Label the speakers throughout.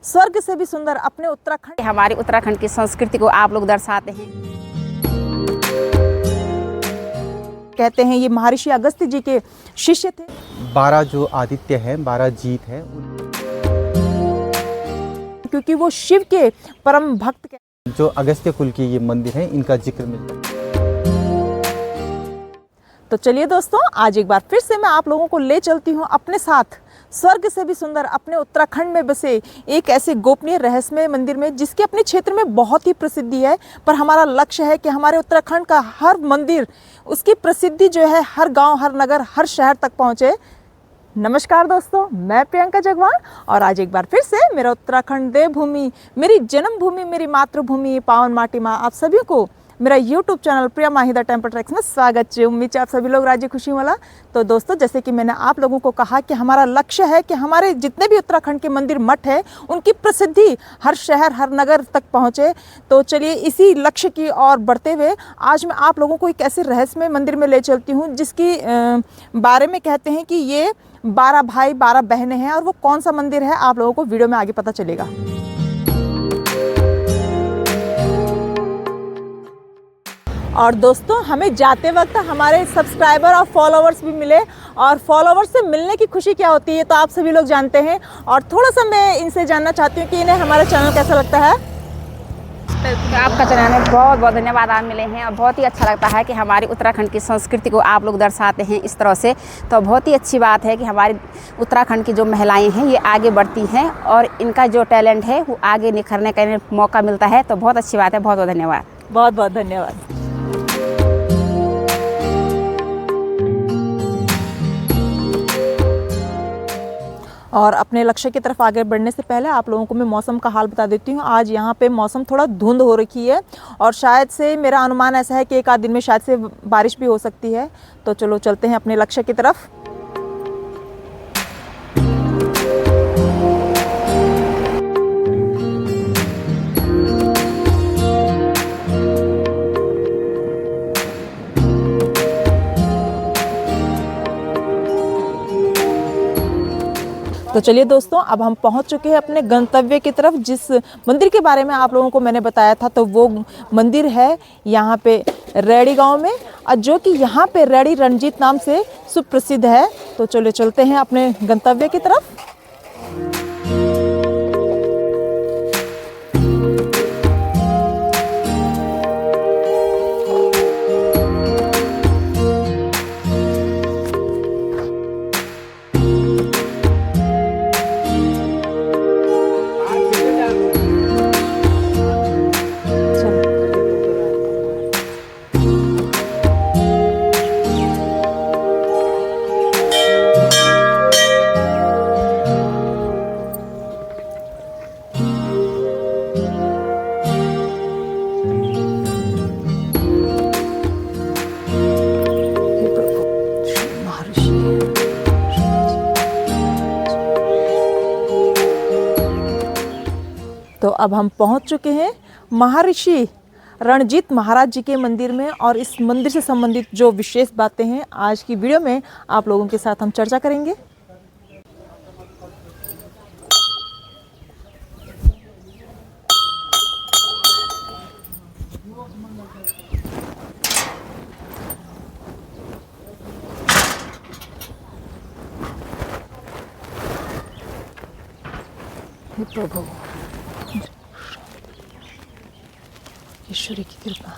Speaker 1: स्वर्ग से भी सुंदर अपने उत्तराखंड,
Speaker 2: हमारे उत्तराखंड की संस्कृति को आप लोग दर्शाते हैं।
Speaker 1: कहते हैं ये महर्षि अगस्त्य जी के शिष्य थे।
Speaker 3: 12 जो आदित्य हैं, 12 जीत हैं,
Speaker 1: क्योंकि वो शिव के परम भक्त
Speaker 3: जो अगस्त्य कुल के ये मंदिर हैं, इनका जिक्र मिलता है।
Speaker 1: तो चलिए दोस्तों, आज एक बार फिर से मैं आप लोगों को ले चलती हूँ अपने साथ स्वर्ग से भी सुंदर अपने उत्तराखंड में बसे एक ऐसे गोपनीय रहस्यमय मंदिर में, जिसके अपने क्षेत्र में बहुत ही प्रसिद्धि है। पर हमारा लक्ष्य है कि हमारे उत्तराखंड का हर मंदिर, उसकी प्रसिद्धि जो है हर गांव, हर नगर, हर शहर तक पहुंचे। नमस्कार दोस्तों, मैं प्रियंका जगवान और आज एक बार फिर से मेरा उत्तराखंड देवभूमि, मेरी जन्मभूमि, मेरी मातृभूमि, पावन माटी माँ, आप सभी को मेरा यूट्यूब चैनल प्रिया माहिदा टेम्पल ट्रैक्स में स्वागत है। उम्मीद है आप सभी लोग राज्य खुशी वाला। तो दोस्तों, जैसे कि मैंने आप लोगों को कहा कि हमारा लक्ष्य है कि हमारे जितने भी उत्तराखंड के मंदिर, मठ है, उनकी प्रसिद्धि हर शहर, हर नगर तक पहुँचे। तो चलिए, इसी लक्ष्य की ओर बढ़ते हुए आज मैं आप लोगों को एक ऐसे रहस्यमय मंदिर में ले चलती हूँ जिसकी बारे में कहते हैं कि ये 12 भाई 12 बहनें हैं। और वो कौन सा मंदिर है, आप लोगों को वीडियो में आगे पता चलेगा। और दोस्तों, हमें जाते वक्त हमारे सब्सक्राइबर और फॉलोवर्स भी मिले, और फॉलोवर्स से मिलने की खुशी क्या होती है तो आप सभी लोग जानते हैं। और थोड़ा सा मैं इनसे जानना चाहती हूँ कि इन्हें हमारा चैनल कैसा लगता है।
Speaker 2: आपका चैनल में बहुत बहुत धन्यवाद आप मिले हैं और बहुत ही अच्छा लगता है कि हमारी उत्तराखंड की संस्कृति को आप लोग दर्शाते हैं इस तरह से। तो बहुत ही अच्छी बात है कि हमारी उत्तराखंड की जो महिलाएं हैं ये आगे बढ़ती हैं और इनका जो टैलेंट है वो आगे निखरने का मौका मिलता है। तो बहुत अच्छी बात है, बहुत बहुत धन्यवाद।
Speaker 1: बहुत बहुत धन्यवाद। और अपने लक्ष्य की तरफ आगे बढ़ने से पहले आप लोगों को मैं मौसम का हाल बता देती हूँ। आज यहाँ पे मौसम थोड़ा धुंध हो रखी है और शायद से मेरा अनुमान ऐसा है कि एक आध दिन में शायद से बारिश भी हो सकती है। तो चलो चलते हैं अपने लक्ष्य की तरफ। तो चलिए दोस्तों, अब हम पहुंच चुके हैं अपने गंतव्य की तरफ। जिस मंदिर के बारे में आप लोगों को मैंने बताया था, तो वो मंदिर है यहाँ पे रैड़ी गांव में, और जो कि यहाँ पे रैड़ी रणजीत नाम से सुप्रसिद्ध है। तो चलिए चलते हैं अपने गंतव्य की तरफ। तो अब हम पहुंच चुके हैं महर्षि रणजीत महाराज जी के मंदिर में, और इस मंदिर से संबंधित जो विशेष बातें हैं आज की वीडियो में आप लोगों के साथ हम चर्चा करेंगे। हे प्रभु, ईश्वरी की कृपा।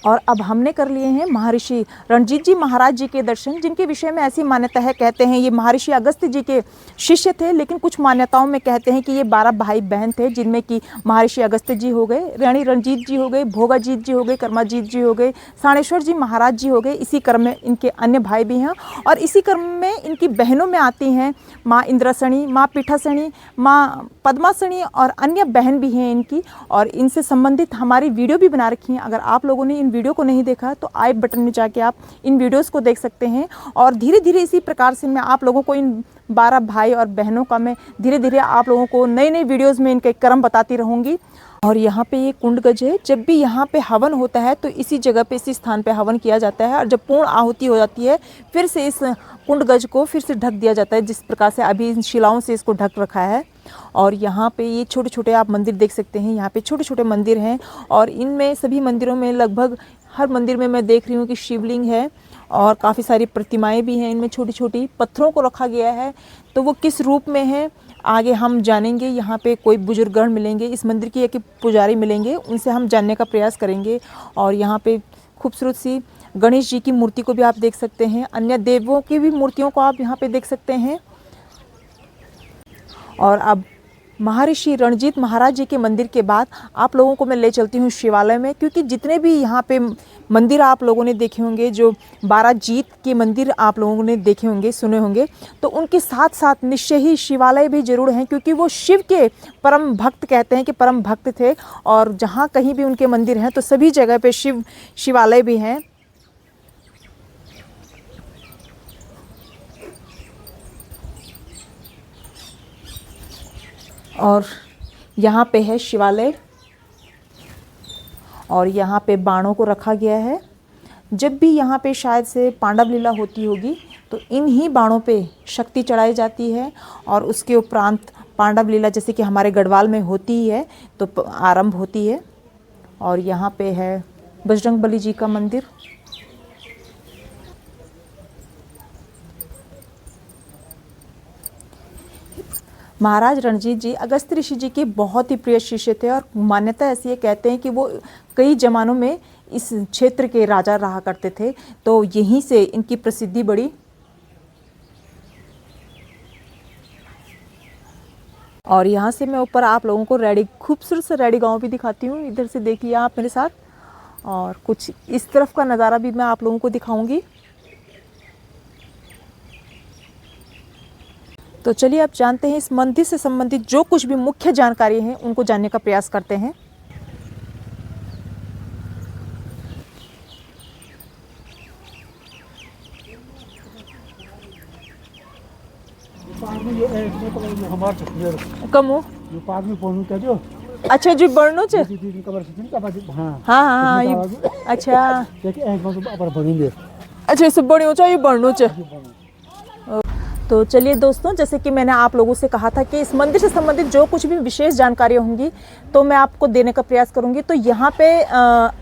Speaker 1: और अब हमने कर लिए हैं महर्षि रणजीत जी महाराज जी के दर्शन, जिनके विषय में ऐसी मान्यता है, कहते हैं ये महर्षि अगस्त्य जी के शिष्य थे, लेकिन कुछ मान्यताओं में कहते हैं कि ये 12 भाई बहन थे, जिनमें कि महर्षि अगस्त्य जी हो गए, रानी रणजीत जी हो गए, भोगाजीत जी हो गए, कर्माजीत जी हो गए, साणेश्वर जी महाराज जी हो गए। इसी क्रम में इनके अन्य भाई भी हैं और इसी क्रम में इनकी बहनों में आती हैं माँ इंद्रासणी, माँ पीठासणी, माँ पद्मासणी और अन्य बहन भी हैं इनकी, और इनसे संबंधित हमारी वीडियो भी बना रखी है। अगर आप लोगों ने इन वीडियो को नहीं देखा तो आई बटन में जाके आप इन वीडियोस को देख सकते हैं। और धीरे धीरे इसी प्रकार से मैं आप लोगों को इन 12 भाई और बहनों का मैं धीरे धीरे आप लोगों को नई नई वीडियोस में इनके क्रम बताती रहूँगी। और यहाँ पे ये कुंड गज है, जब भी यहाँ पे हवन होता है तो इसी जगह पे इसी स्थान पे हवन किया जाता है, और जब पूर्ण आहुति हो जाती है फिर से इस कुंड गज को फिर से ढक दिया जाता है, जिस प्रकार से अभी इन शिलाओं से इसको ढक रखा है। और यहाँ पे ये छोटे छोटे आप मंदिर देख सकते हैं, यहाँ पे छोटे छोटे मंदिर हैं, और इनमें सभी मंदिरों में लगभग हर मंदिर में मैं देख रही हूँ कि शिवलिंग है और काफ़ी सारी प्रतिमाएं भी हैं। इनमें छोटी छोटी पत्थरों को रखा गया है, तो वो किस रूप में है आगे हम जानेंगे। यहाँ पे कोई बुजुर्गगण मिलेंगे, इस मंदिर की एक पुजारी मिलेंगे, उनसे हम जानने का प्रयास करेंगे। और यहाँ पे खूबसूरत सी गणेश जी की मूर्ति को भी आप देख सकते हैं, अन्य देवों की भी मूर्तियों को आप यहाँ पे देख सकते हैं। और अब महर्षि रणजीत महाराज जी के मंदिर के बाद आप लोगों को मैं ले चलती हूँ शिवालय में, क्योंकि जितने भी यहाँ पे मंदिर आप लोगों ने देखे होंगे, जो 12 जीत के मंदिर आप लोगों ने देखे होंगे, सुने होंगे, तो उनके साथ साथ निश्चय ही शिवालय भी जरूर हैं, क्योंकि वो शिव के परम भक्त, कहते हैं कि परम भक्त थे, और जहाँ कहीं भी उनके मंदिर हैं तो सभी जगह पे शिवालय भी हैं। और यहाँ पे है शिवालय, और यहाँ पे बाणों को रखा गया है। जब भी यहाँ पे शायद से पांडव लीला होती होगी तो इन ही बाणों पे शक्ति चढ़ाई जाती है, और उसके उपरांत पांडव लीला जैसे कि हमारे गढ़वाल में होती ही है तो आरंभ होती है। और यहाँ पे है बजरंगबली जी का मंदिर। महाराज रणजीत जी अगस्त्य ऋषि जी के बहुत ही प्रिय शिष्य थे, और मान्यता ऐसी है, कहते हैं कि वो कई जमानों में इस क्षेत्र के राजा रहा करते थे, तो यहीं से इनकी प्रसिद्धि बढ़ी। और यहाँ से मैं ऊपर आप लोगों को रेडी, खूबसूरत सा रेडी गांव भी दिखाती हूँ। इधर से देखिए आप मेरे साथ, और कुछ इस तरफ का नज़ारा भी मैं आप लोगों को दिखाऊंगी। तो चलिए आप जानते हैं इस मंदिर से संबंधित जो कुछ भी मुख्य जानकारी है उनको जानने का प्रयास करते हैं। कमो अच्छा जी बर्णो च हाँ हाँ हाँ ये अच्छा अच्छा इसे बड़ी ऊंचा ये बर्णो च। तो चलिए दोस्तों, जैसे कि मैंने आप लोगों से कहा था कि इस मंदिर से संबंधित जो कुछ भी विशेष जानकारी होंगी तो मैं आपको देने का प्रयास करूंगी। तो यहाँ पे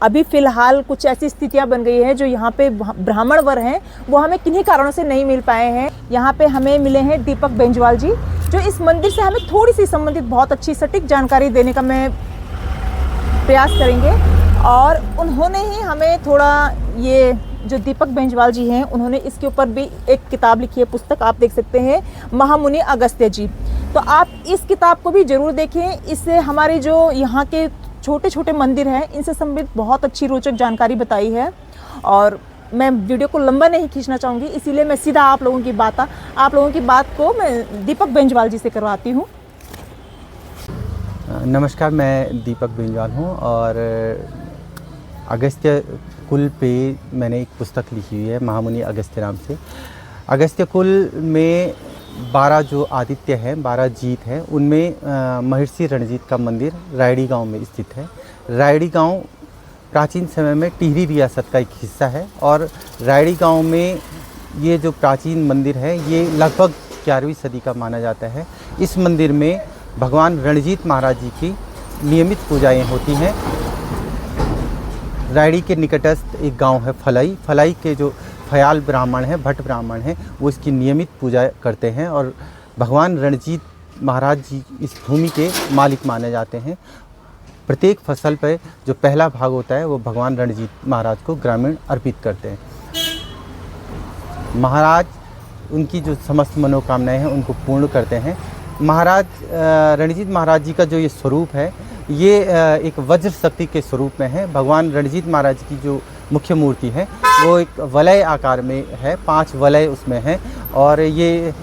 Speaker 1: अभी फ़िलहाल कुछ ऐसी स्थितियाँ बन गई है, जो यहाँ पे ब्राह्मण वर हैं वो हमें किन्हीं कारणों से नहीं मिल पाए हैं। यहाँ पे हमें मिले हैं दीपक बेंजवाल जी, जो इस मंदिर से हमें थोड़ी सी संबंधित बहुत अच्छी सटीक जानकारी देने का मैं प्रयास करेंगे। और उन्होंने ही हमें थोड़ा, ये जो दीपक बेंजवाल जी हैं, उन्होंने इसके ऊपर भी एक किताब लिखी है, पुस्तक आप देख सकते हैं, महामुनि अगस्त्य जी। तो आप इस किताब को भी ज़रूर देखें। इससे हमारे जो यहाँ के छोटे छोटे मंदिर हैं इनसे संबंधित बहुत अच्छी रोचक जानकारी बताई है। और मैं वीडियो को लंबा नहीं खींचना चाहूँगी, इसीलिए मैं सीधा आप लोगों की बात को मैं दीपक बेंजवाल जी से करवाती हूँ।
Speaker 3: नमस्कार, मैं दीपक बेंजवाल हूँ, और अगस्त्य कुल पे मैंने एक पुस्तक लिखी हुई है महामुनि अगस्त्य नाम से। अगस्त्य कुल में 12 जो आदित्य हैं, 12 जीत हैं, उनमें महर्षि रणजीत का मंदिर रायडी गांव में स्थित है। रायडी गांव प्राचीन समय में टिहरी रियासत का एक हिस्सा है, और रायडी गांव में ये जो प्राचीन मंदिर है ये लगभग 11वीं सदी का माना जाता है। इस मंदिर में भगवान रणजीत महाराज जी की नियमित पूजाएँ होती हैं। रायडी के निकटस्थ एक गांव है फलाई के जो फयाल ब्राह्मण हैं, भट्ट ब्राह्मण हैं, वो इसकी नियमित पूजा करते हैं, और भगवान रणजीत महाराज जी इस भूमि के मालिक माने जाते हैं। प्रत्येक फसल पर जो पहला भाग होता है वो भगवान रणजीत महाराज को ग्रामीण अर्पित करते हैं। महाराज उनकी जो समस्त मनोकामनाएं हैं उनको पूर्ण करते हैं। महाराज रणजीत महाराज जी का जो ये स्वरूप है ये एक वज्र शक्ति के स्वरूप में है। भगवान रणजीत महाराज की जो मुख्य मूर्ति है वो एक वलय आकार में है, 5 वलय उसमें हैं और ये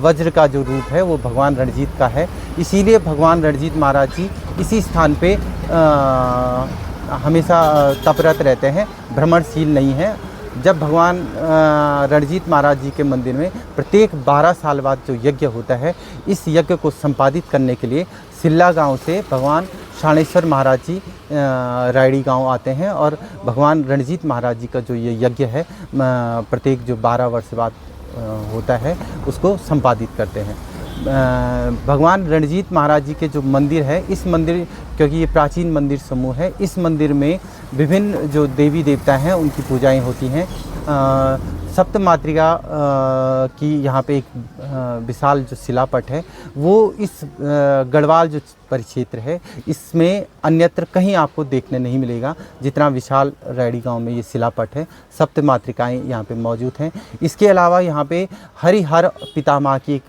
Speaker 3: वज्र का जो रूप है वो भगवान रणजीत का है। इसीलिए भगवान रणजीत महाराज जी इसी स्थान पे हमेशा तपरत रहते हैं, भ्रमणशील नहीं है। जब भगवान रणजीत महाराज जी के मंदिर में प्रत्येक 12 साल बाद जो यज्ञ होता है, इस यज्ञ को संपादित करने के लिए सिल्ला गांव से भगवान शाणेश्वर महाराज जी रायडी गांव आते हैं और भगवान रणजीत महाराज जी का जो ये यज्ञ है प्रत्येक जो 12 वर्ष बाद होता है उसको संपादित करते हैं। भगवान रणजीत महाराज जी के जो मंदिर है, इस मंदिर क्योंकि ये प्राचीन मंदिर समूह है, इस मंदिर में विभिन्न जो देवी देवता हैं उनकी पूजाएं होती हैं। सप्त मातृका की यहाँ पे एक विशाल जो शिलापट है वो इस गढ़वाल जो परिक्षेत्र है इसमें अन्यत्र कहीं आपको देखने नहीं मिलेगा जितना विशाल रायडी गांव में ये शिलापट है। सप्त मातृकाएँ यहाँ पे मौजूद हैं। इसके अलावा यहाँ पे हरिहर पितामह की एक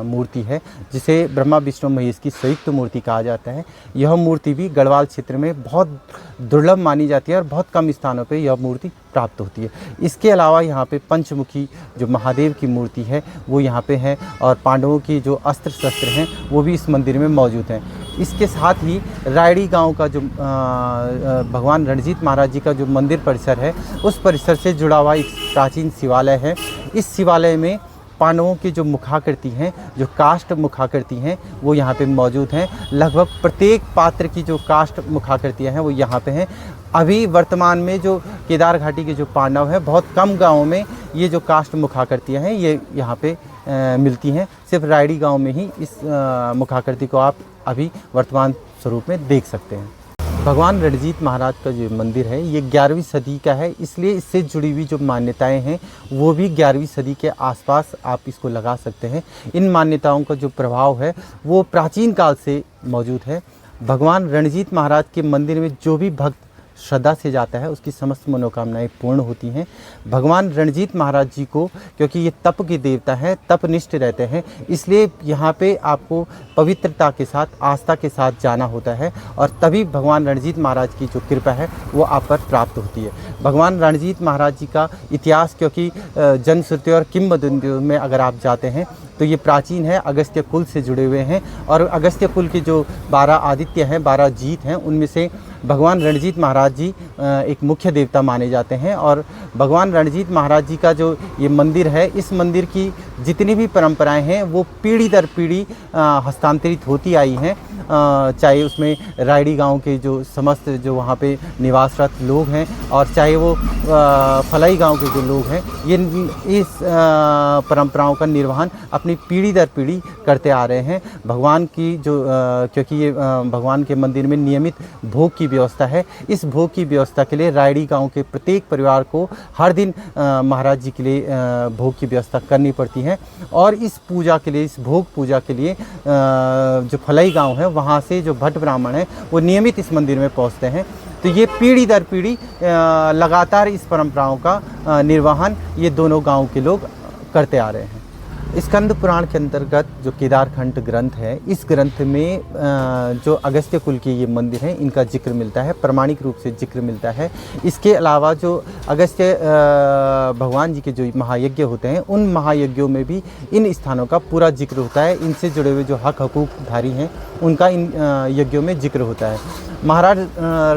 Speaker 3: मूर्ति है जिसे ब्रह्मा विष्णु महेश की संयुक्त मूर्ति कहा जाता है। यह मूर्ति भी गढ़वाल क्षेत्र में बहुत दुर्लभ मानी जाती है और बहुत कम स्थानों पे यह मूर्ति प्राप्त होती है। इसके अलावा यहाँ पे पंचमुखी जो महादेव की मूर्ति है वो यहाँ पे है और पांडवों की जो अस्त्र शस्त्र हैं वो भी इस मंदिर में मौजूद हैं। इसके साथ ही रायडी गांव का जो भगवान रणजीत महाराज जी का जो मंदिर परिसर है उस परिसर से जुड़ा हुआ एक प्राचीन शिवालय है। इस शिवालय में पांडवों की जो मुखाकृति हैं, जो काष्ठ मुखाकृति हैं वो यहाँ पे मौजूद हैं। लगभग प्रत्येक पात्र की जो काष्ठ मुखाकृतियाँ हैं वो यहाँ पे हैं। अभी वर्तमान में जो केदार घाटी के जो पांडव हैं बहुत कम गाँवों में ये जो काष्ठ मुखाकृतियाँ हैं ये यहाँ पे मिलती हैं। सिर्फ रायडी गांव में ही इस मुखाकृति को आप अभी वर्तमान स्वरूप में देख सकते हैं। भगवान रणजीत महाराज का जो मंदिर है ये 11वीं सदी का है, इसलिए इससे जुड़ी हुई जो मान्यताएं हैं वो भी 11वीं सदी के आसपास आप इसको लगा सकते हैं। इन मान्यताओं का जो प्रभाव है वो प्राचीन काल से मौजूद है। भगवान रणजीत महाराज के मंदिर में जो भी भक्त श्रद्धा से जाता है उसकी समस्त मनोकामनाएं पूर्ण होती हैं। भगवान रणजीत महाराज जी को क्योंकि ये तप के देवता हैं, तपनिष्ठ रहते हैं, इसलिए यहाँ पे आपको पवित्रता के साथ, आस्था के साथ जाना होता है और तभी भगवान रणजीत महाराज की जो कृपा है वो आप पर प्राप्त होती है। भगवान रणजीत महाराज जी का इतिहास क्योंकि जनश्रुति और किंवदंतियों में अगर आप जाते हैं तो ये प्राचीन है, अगस्त्य कुल से जुड़े हुए हैं और अगस्त्य कुल के जो 12 आदित्य हैं, 12 जीत हैं, उनमें से भगवान रणजीत महाराज जी एक मुख्य देवता माने जाते हैं। और भगवान रणजीत महाराज जी का जो ये मंदिर है, इस मंदिर की जितनी भी परंपराएं हैं वो पीढ़ी दर पीढ़ी हस्तांतरित होती आई हैं। चाहे उसमें रायडी गांव के जो समस्त जो वहाँ पे निवासरत लोग हैं और चाहे वो फलाई गांव के जो लोग हैं, ये इस परंपराओं का निर्वहन अपनी पीढ़ी दर पीढ़ी करते आ रहे हैं। भगवान की जो क्योंकि ये भगवान के मंदिर में नियमित भोग की व्यवस्था है, इस भोग की व्यवस्था के लिए रायडी गांव के प्रत्येक परिवार को हर दिन महाराज जी के लिए भोग की व्यवस्था करनी पड़ती है। और इस पूजा के लिए, इस भोग पूजा के लिए जो फलाई गांव है वहाँ से जो भट्ट ब्राह्मण हैं वो नियमित इस मंदिर में पहुँचते हैं। तो ये पीढ़ी दर पीढ़ी लगातार इस परंपराओं का निर्वहन ये दोनों गांव के लोग करते आ रहे हैं। स्कंद पुराण के अंतर्गत जो केदारखंड ग्रंथ है, इस ग्रंथ में जो अगस्त्य कुल के ये मंदिर हैं इनका जिक्र मिलता है, प्रमाणिक रूप से जिक्र मिलता है। इसके अलावा जो अगस्त्य भगवान जी के जो महायज्ञ होते हैं उन महायज्ञों में भी इन स्थानों का पूरा जिक्र होता है। इनसे जुड़े हुए जो हक हकूकधारी हैं उनका इन यज्ञों में जिक्र होता है। महाराज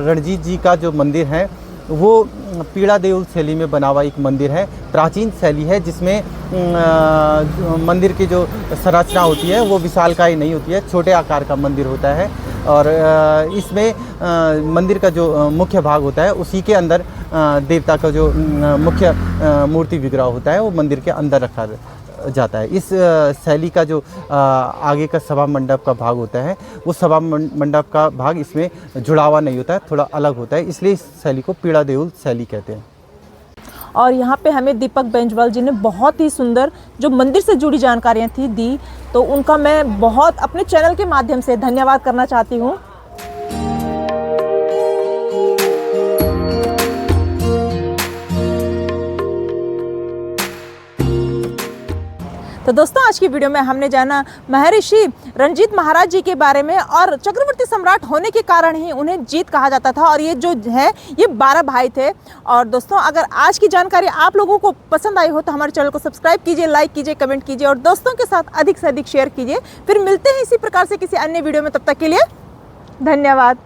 Speaker 3: रणजीत जी का जो मंदिर है वो पीड़ा देउल शैली में बना हुआ एक मंदिर है, प्राचीन शैली है जिसमें मंदिर की जो संरचना होती है वो विशालकाय नहीं होती है, छोटे आकार का मंदिर होता है। और इसमें मंदिर का जो मुख्य भाग होता है उसी के अंदर देवता का जो मुख्य मूर्ति विग्रह होता है वो मंदिर के अंदर रखा जाता है। इस शैली का जो आगे का सभा मंडप का भाग होता है वो सभा मंडप का भाग इसमें जुड़ा हुआ नहीं होता है, थोड़ा अलग होता है, इसलिए इस शैली को पीड़ा देउल शैली कहते हैं।
Speaker 1: और यहाँ पे हमें दीपक बेंजवाल जी ने बहुत ही सुंदर जो मंदिर से जुड़ी जानकारियाँ थी दी, तो उनका मैं बहुत अपने चैनल के माध्यम से धन्यवाद करना चाहती हूँ। तो दोस्तों आज की वीडियो में हमने जाना महर्षि रणजीत महाराज जी के बारे में और चक्रवर्ती सम्राट होने के कारण ही उन्हें जीत कहा जाता था और ये जो है ये 12 भाई थे। और दोस्तों अगर आज की जानकारी आप लोगों को पसंद आई हो तो हमारे चैनल को सब्सक्राइब कीजिए, लाइक कीजिए, कमेंट कीजिए और दोस्तों के साथ अधिक से अधिक शेयर कीजिए। फिर मिलते हैं इसी प्रकार से किसी अन्य वीडियो में, तब तक के लिए धन्यवाद।